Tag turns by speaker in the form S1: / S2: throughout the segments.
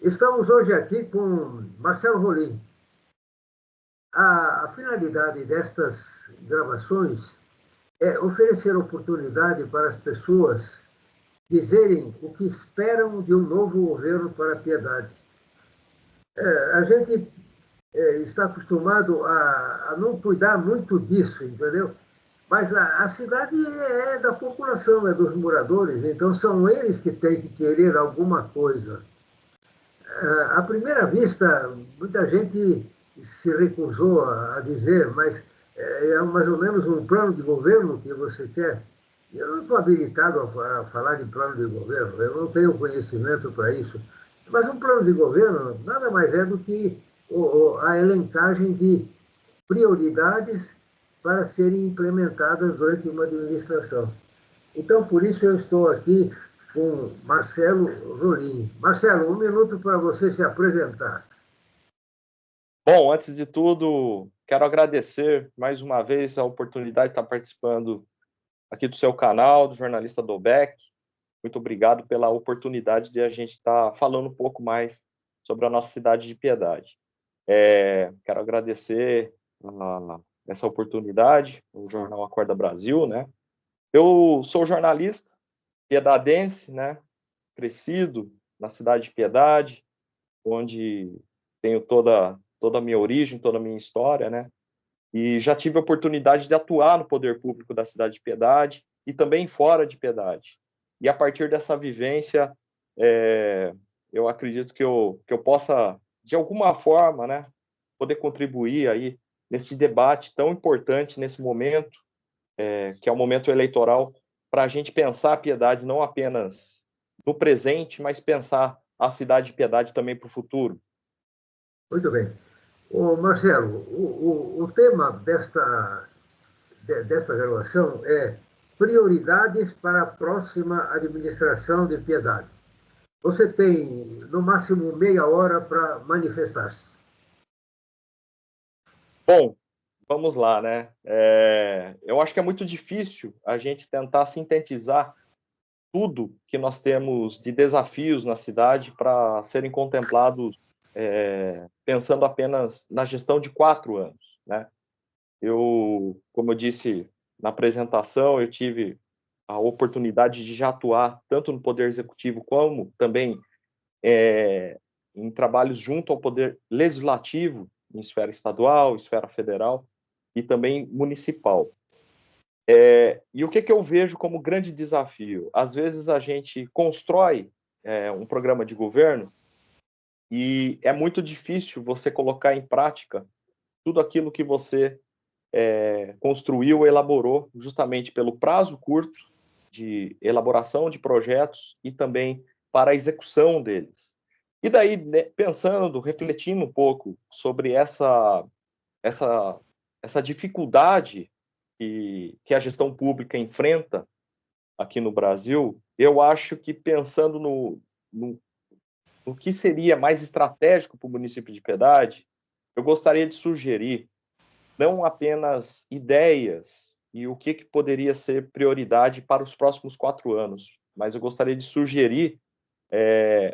S1: Estamos hoje aqui com Marcelo Rolim. A finalidade destas gravações é oferecer oportunidade para as pessoas dizerem o que esperam de um novo governo para a Piedade. A gente está acostumado a não cuidar muito disso, entendeu? Mas a cidade é da população, é dos moradores, então são eles que têm que querer alguma coisa. À primeira vista, muita gente se recusou a dizer, mas é mais ou menos um plano de governo que você quer. Eu não estou habilitado a falar de plano de governo, eu não tenho conhecimento para isso. Mas um plano de governo nada mais é do que a elencagem de prioridades para serem implementadas durante uma administração. Então, por isso eu estou aqui com Marcelo Rolim. Marcelo, um minuto para você se apresentar.
S2: Bom, antes de tudo, quero agradecer mais uma vez a oportunidade de estar participando aqui do seu canal, do jornalista Dobec. Muito obrigado pela oportunidade de a gente estar falando um pouco mais sobre a nossa cidade de Piedade. Quero agradecer essa oportunidade, o jornal Acorda Brasil, né? Eu sou jornalista piedadense, né? Crescido na cidade de Piedade, onde tenho toda a minha origem, toda a minha história, né? E já tive a oportunidade de atuar no poder público da cidade de Piedade e também fora de Piedade. E a partir dessa vivência, eu acredito que eu possa, de alguma forma, né, poder contribuir aí nesse debate tão importante, nesse momento, que é o momento eleitoral, para a gente pensar a Piedade não apenas no presente, mas pensar a cidade de Piedade também para o futuro.
S1: Muito bem. Marcelo, o tema desta gravação é prioridades para a próxima administração de Piedade. Você tem, no máximo, meia hora para manifestar-se.
S2: Bom, vamos lá, né? Eu acho que é muito difícil a gente tentar sintetizar tudo que nós temos de desafios na cidade para serem contemplados pensando apenas na gestão de 4 anos, né? Como eu disse na apresentação, eu tive a oportunidade de já atuar tanto no Poder Executivo como também em trabalhos junto ao Poder Legislativo, em esfera estadual, esfera federal e também municipal. E o que eu vejo como grande desafio? Às vezes a gente constrói um programa de governo e é muito difícil você colocar em prática tudo aquilo que você construiu, elaborou, justamente pelo prazo curto de elaboração de projetos e também para a execução deles. E daí, né, pensando, refletindo um pouco sobre essa dificuldade que a gestão pública enfrenta aqui no Brasil, eu acho que pensando no que seria mais estratégico para o município de Piedade, eu gostaria de sugerir não apenas ideias e o que poderia ser prioridade para os próximos 4 anos, mas eu gostaria de sugerir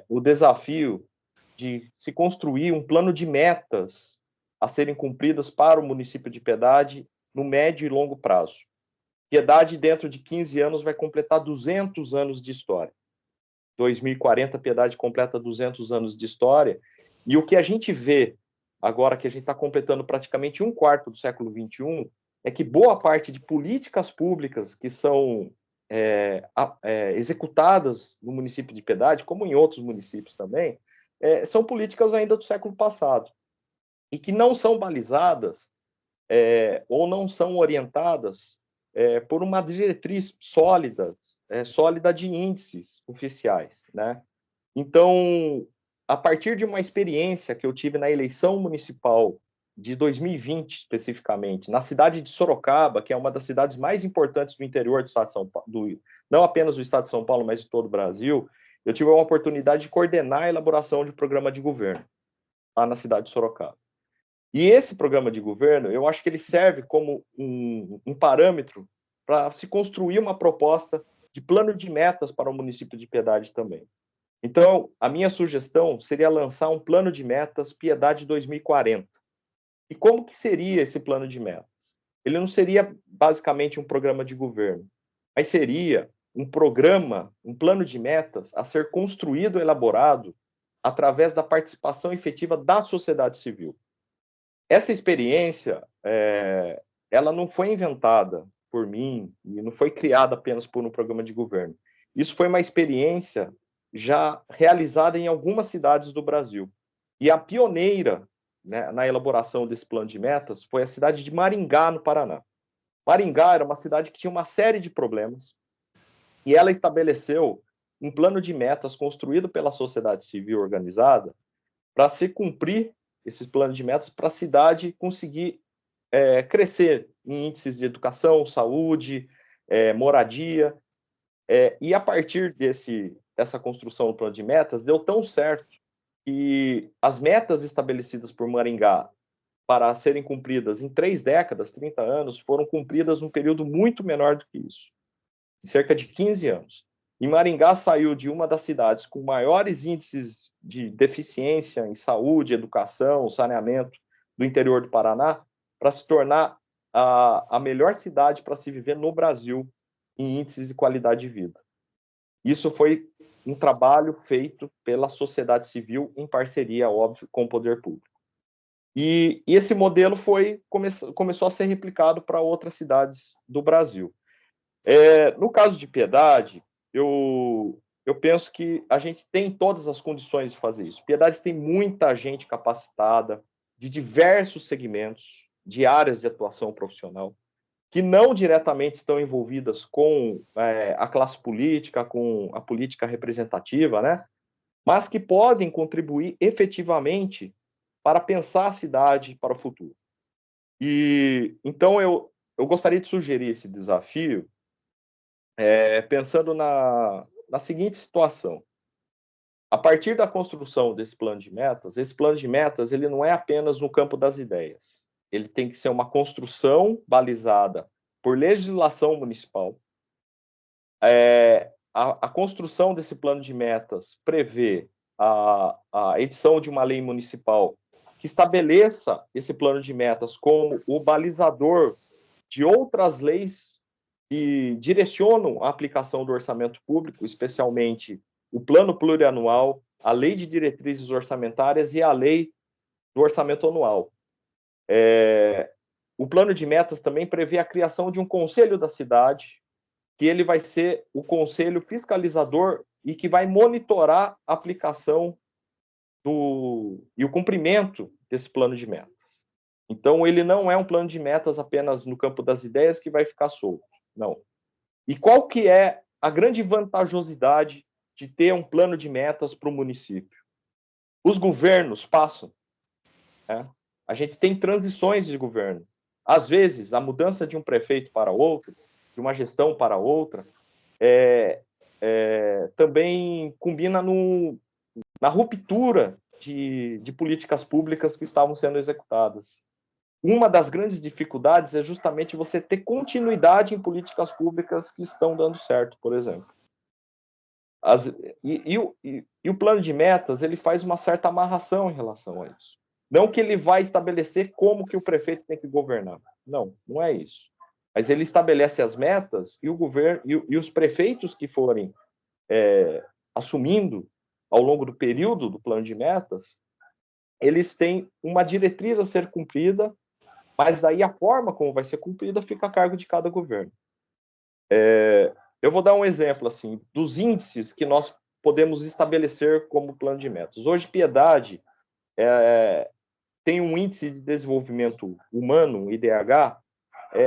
S2: o desafio de se construir um plano de metas a serem cumpridas para o município de Piedade no médio e longo prazo. Piedade, dentro de 15 anos, vai completar 200 anos de história. 2040, Piedade completa 200 anos de história. E o que a gente vê, agora que a gente está completando praticamente 1/4 do século XXI, é que boa parte de políticas públicas que são executadas no município de Piedade, como em outros municípios também, são políticas ainda do século passado. E que não são balizadas ou não são orientadas por uma diretriz sólida de índices oficiais, né? Então, a partir de uma experiência que eu tive na eleição municipal de 2020, especificamente, na cidade de Sorocaba, que é uma das cidades mais importantes do interior do estado de São Paulo, não apenas do estado de São Paulo, mas de todo o Brasil, eu tive a oportunidade de coordenar a elaboração de programa de governo lá na cidade de Sorocaba. E esse programa de governo, eu acho que ele serve como um parâmetro para se construir uma proposta de plano de metas para o município de Piedade também. Então, a minha sugestão seria lançar um plano de metas Piedade 2040. E como que seria esse plano de metas? Ele não seria basicamente um programa de governo, mas seria um programa, um plano de metas a ser construído e elaborado através da participação efetiva da sociedade civil. Essa experiência, ela não foi inventada por mim e não foi criada apenas por um programa de governo. Isso foi uma experiência já realizada em algumas cidades do Brasil. E a pioneira, né, na elaboração desse plano de metas foi a cidade de Maringá, no Paraná. Maringá era uma cidade que tinha uma série de problemas e ela estabeleceu um plano de metas construído pela sociedade civil organizada para se cumprir esses planos de metas para a cidade conseguir crescer em índices de educação, saúde, moradia. E a partir dessa construção do plano de metas, deu tão certo que as metas estabelecidas por Maringá para serem cumpridas em 3 décadas, 30 anos, foram cumpridas num período muito menor do que isso, em cerca de 15 anos. E Maringá saiu de uma das cidades com maiores índices de deficiência em saúde, educação, saneamento do interior do Paraná, para se tornar a melhor cidade para se viver no Brasil em índices de qualidade de vida. Isso foi um trabalho feito pela sociedade civil em parceria, óbvio, com o poder público. E esse modelo começou a ser replicado para outras cidades do Brasil. No caso de Piedade, eu penso que a gente tem todas as condições de fazer isso. Piedade tem muita gente capacitada, de diversos segmentos, de áreas de atuação profissional, que não diretamente estão envolvidas com a classe política, com a política representativa, né? Mas que podem contribuir efetivamente para pensar a cidade para o futuro. E então eu gostaria de sugerir esse desafio pensando na seguinte situação. A partir da construção desse plano de metas, esse plano de metas ele não é apenas no campo das ideias. Ele tem que ser uma construção balizada por legislação municipal. A construção desse plano de metas prevê a edição de uma lei municipal que estabeleça esse plano de metas como o balizador de outras leis que direcionam a aplicação do orçamento público, especialmente o plano plurianual, a lei de diretrizes orçamentárias e a lei do orçamento anual. O plano de metas também prevê a criação de um conselho da cidade, que ele vai ser o conselho fiscalizador e que vai monitorar a aplicação e o cumprimento desse plano de metas. Então, ele não é um plano de metas apenas no campo das ideias que vai ficar solto, não. E qual que é a grande vantajosidade de ter um plano de metas para o município? Os governos passam, né? A gente tem transições de governo. Às vezes, a mudança de um prefeito para outro, de uma gestão para outra, também combina na ruptura de políticas públicas que estavam sendo executadas. Uma das grandes dificuldades é justamente você ter continuidade em políticas públicas que estão dando certo, por exemplo. E o plano de metas ele faz uma certa amarração em relação a isso. Não que ele vai estabelecer como que o prefeito tem que governar. Não, não é isso. Mas ele estabelece as metas e o governo e os prefeitos que forem assumindo ao longo do período do plano de metas, eles têm uma diretriz a ser cumprida, mas aí a forma como vai ser cumprida fica a cargo de cada governo. Eu vou dar um exemplo assim dos índices que nós podemos estabelecer como plano de metas. Hoje, Piedade tem um índice de desenvolvimento humano, IDH,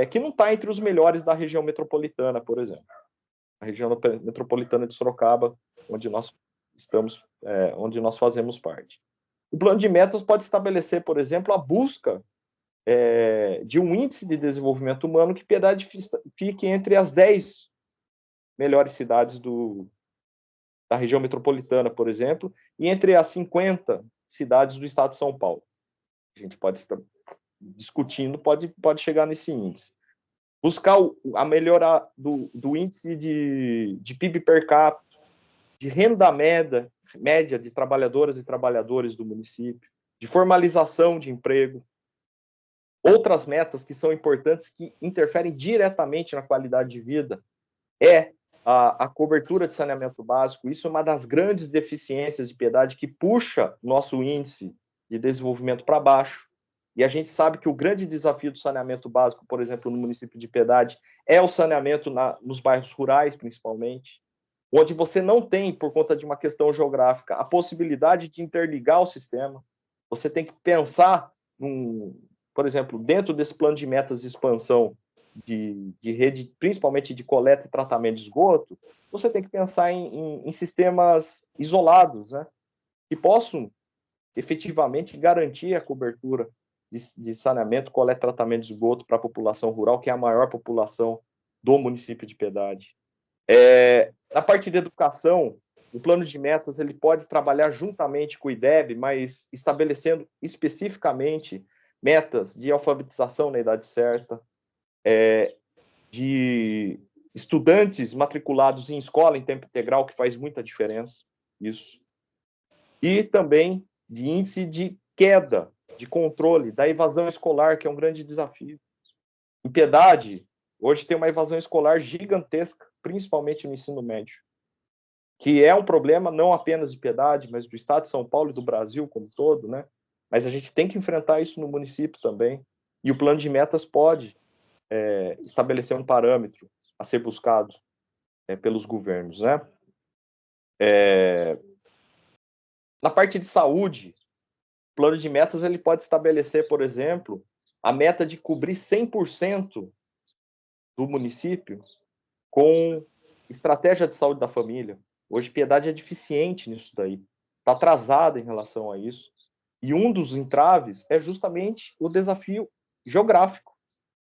S2: que não está entre os melhores da região metropolitana, por exemplo. A região metropolitana de Sorocaba, onde nós estamos, onde nós fazemos parte. O plano de metas pode estabelecer, por exemplo, a busca de um índice de desenvolvimento humano que Piedade fique entre as 10 melhores cidades da região metropolitana, por exemplo, e entre as 50 cidades do estado de São Paulo. A gente pode estar discutindo, pode chegar nesse índice. Buscar a melhora do índice de PIB per capita, de renda média de trabalhadoras e trabalhadores do município, de formalização de emprego. Outras metas que são importantes, que interferem diretamente na qualidade de vida, é a cobertura de saneamento básico. Isso é uma das grandes deficiências de Piedade, que puxa nosso índice de desenvolvimento para baixo. E a gente sabe que o grande desafio do saneamento básico, por exemplo, no município de Piedade, é o saneamento nos bairros rurais, principalmente, onde você não tem, por conta de uma questão geográfica, a possibilidade de interligar o sistema. Você tem que pensar, por exemplo, dentro desse plano de metas de expansão de rede, principalmente de coleta e tratamento de esgoto, você tem que pensar em sistemas isolados, né, que possam efetivamente garantir a cobertura de saneamento, coleta e tratamento de esgoto para a população rural, que é a maior população do município de Piedade. Na parte de educação, o plano de metas ele pode trabalhar juntamente com o IDEB, mas estabelecendo especificamente metas de alfabetização na idade certa, de estudantes matriculados em escola em tempo integral, que faz muita diferença, isso. E também de índice de queda, de controle da evasão escolar, que é um grande desafio. Em Piedade, hoje tem uma evasão escolar gigantesca, principalmente no ensino médio, que é um problema não apenas de Piedade, mas do estado de São Paulo e do Brasil como um todo, né? Mas a gente tem que enfrentar isso no município também. E o plano de metas pode estabelecer um parâmetro a ser buscado pelos governos, né? Na parte de saúde, o plano de metas ele pode estabelecer, por exemplo, a meta de cobrir 100% do município com estratégia de saúde da família. Hoje, Piedade é deficiente nisso daí, está atrasada em relação a isso. E um dos entraves é justamente o desafio geográfico.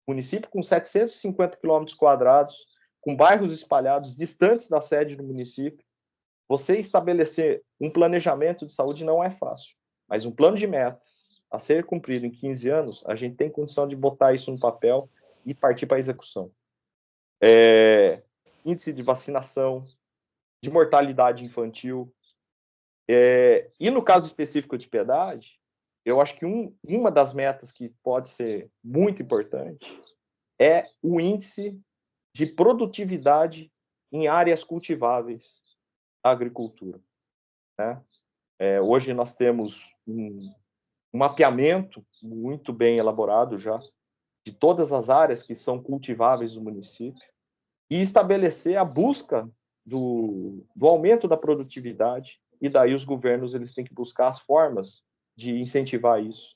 S2: Município com 750 quilômetros quadrados, com bairros espalhados, distantes da sede do município. Você estabelecer um planejamento de saúde não é fácil, mas um plano de metas a ser cumprido em 15 anos, a gente tem condição de botar isso no papel e partir para a execução. Índice de vacinação, de mortalidade infantil. E no caso específico de Piedade, eu acho que uma das metas que pode ser muito importante é o índice de produtividade em áreas cultiváveis da agricultura, né? Hoje nós temos um mapeamento muito bem elaborado já de todas as áreas que são cultiváveis do município e estabelecer a busca do aumento da produtividade, e daí os governos eles têm que buscar as formas de incentivar isso,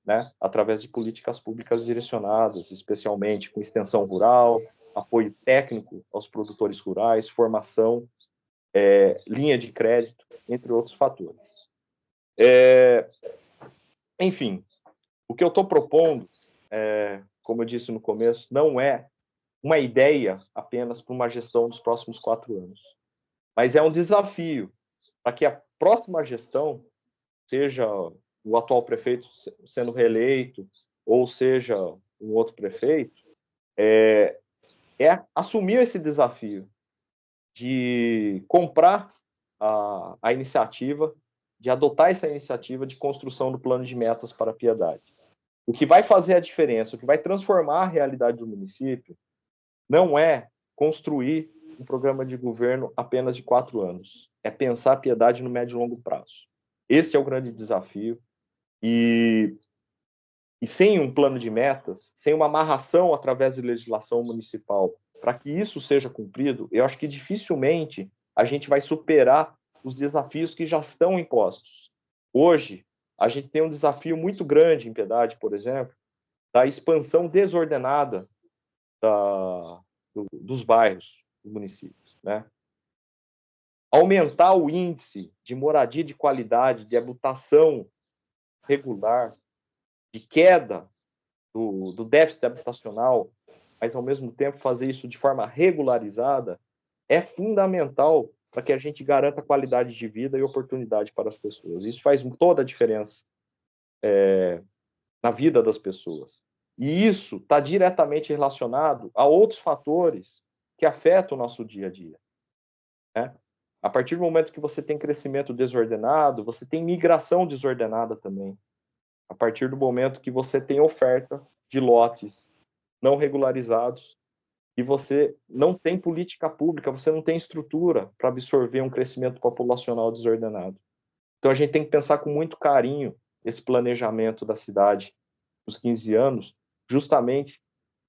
S2: né, através de políticas públicas direcionadas, especialmente com extensão rural, apoio técnico aos produtores rurais, formação, linha de crédito, entre outros fatores. Enfim, o que eu estou propondo, como eu disse no começo, não é uma ideia apenas para uma gestão dos próximos 4 anos, mas é um desafio para que a próxima gestão, seja o atual prefeito sendo reeleito, ou seja um outro prefeito, assumir esse desafio de comprar a iniciativa, de adotar essa iniciativa de construção do plano de metas para a Piedade. O que vai fazer a diferença, o que vai transformar a realidade do município, não é construir um programa de governo apenas de 4 anos, é pensar a Piedade no médio e longo prazo. Esse é o grande desafio, e sem um plano de metas, sem uma amarração através de legislação municipal, para que isso seja cumprido, eu acho que dificilmente a gente vai superar os desafios que já estão impostos. Hoje, a gente tem um desafio muito grande em Piedade, por exemplo, da expansão desordenada dos bairros do município, né? Aumentar o índice de moradia de qualidade, de habitação regular, de queda do déficit habitacional, mas ao mesmo tempo fazer isso de forma regularizada, é fundamental para que a gente garanta qualidade de vida e oportunidade para as pessoas. Isso faz toda a diferença na vida das pessoas. E isso está diretamente relacionado a outros fatores que afetam o nosso dia a dia, né? A partir do momento que você tem crescimento desordenado, você tem migração desordenada também. A partir do momento que você tem oferta de lotes não regularizados e você não tem política pública, você não tem estrutura para absorver um crescimento populacional desordenado. Então, a gente tem que pensar com muito carinho esse planejamento da cidade nos 15 anos, justamente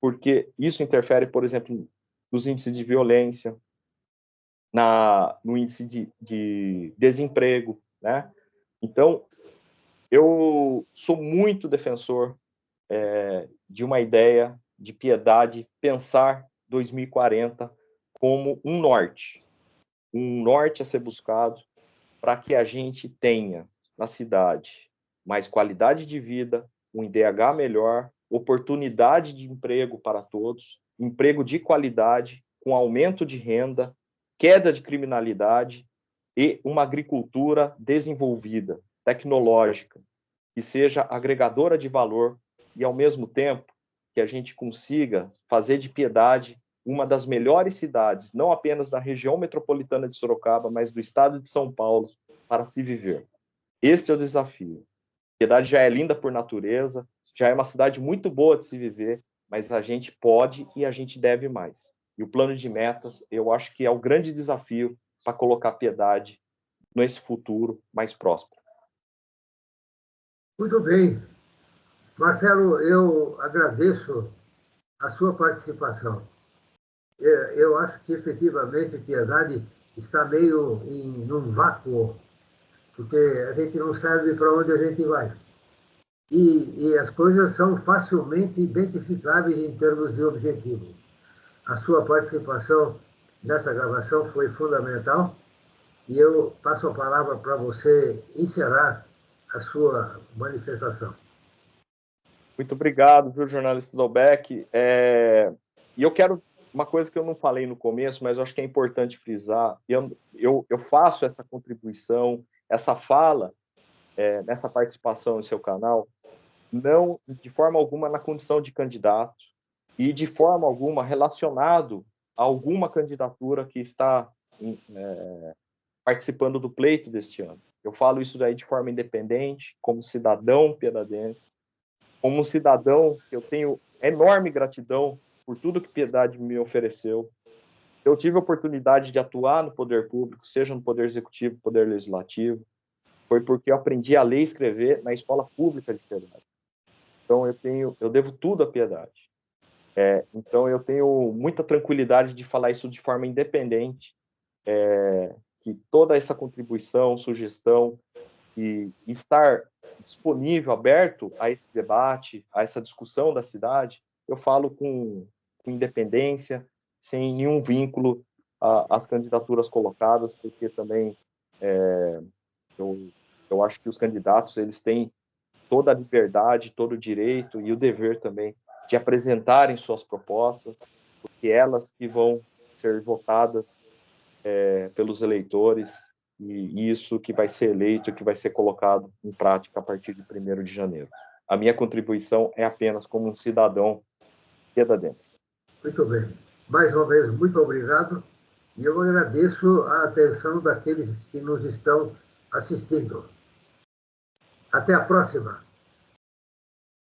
S2: porque isso interfere, por exemplo, nos índices de violência, no índice de desemprego, né? Então, eu sou muito defensor de uma ideia de piedade, pensar 2040 como um norte a ser buscado para que a gente tenha na cidade mais qualidade de vida, um IDH melhor, oportunidade de emprego para todos, emprego de qualidade, com aumento de renda, queda de criminalidade e uma agricultura desenvolvida, tecnológica, que seja agregadora de valor e, ao mesmo tempo, que a gente consiga fazer de Piedade uma das melhores cidades, não apenas da região metropolitana de Sorocaba, mas do estado de São Paulo, para se viver. Este é o desafio. Piedade já é linda por natureza, já é uma cidade muito boa de se viver, mas a gente pode e a gente deve mais. E o plano de metas, eu acho que é o grande desafio para colocar Piedade nesse futuro mais próspero.
S1: Muito bem. Marcelo, eu agradeço a sua participação. Eu acho que, efetivamente, Piedade está meio num vácuo, porque a gente não sabe para onde a gente vai. E as coisas são facilmente identificáveis em termos de objetivo. A sua participação nessa gravação foi fundamental e eu passo a palavra para você encerrar a sua manifestação.
S2: Muito obrigado, viu, jornalista Dalbeck. E eu quero uma coisa que eu não falei no começo, mas eu acho que é importante frisar. Eu faço essa contribuição, essa fala, nessa participação no seu canal, não de forma alguma na condição de candidato e de forma alguma relacionado a alguma candidatura que está participando do pleito deste ano. Eu falo isso daí de forma independente, como cidadão piedadense, como um cidadão que eu tenho enorme gratidão por tudo que Piedade me ofereceu. Eu tive a oportunidade de atuar no poder público, seja no poder executivo, poder legislativo, foi porque eu aprendi a ler e escrever na escola pública de Piedade. Então eu devo tudo à Piedade. Então eu tenho muita tranquilidade de falar isso de forma independente, que toda essa contribuição, sugestão e estar disponível, aberto a esse debate, a essa discussão da cidade, eu falo com independência, sem nenhum vínculo às candidaturas colocadas, porque também eu acho que os candidatos eles têm toda a liberdade, todo o direito e o dever também de apresentarem suas propostas, porque elas que vão ser votadas pelos eleitores, e isso que vai ser eleito, que vai ser colocado em prática a partir de 1º de janeiro. A minha contribuição é apenas como um cidadão piedadense.
S1: Muito bem. Mais uma vez, muito obrigado. E eu agradeço a atenção daqueles que nos estão assistindo. Até a próxima.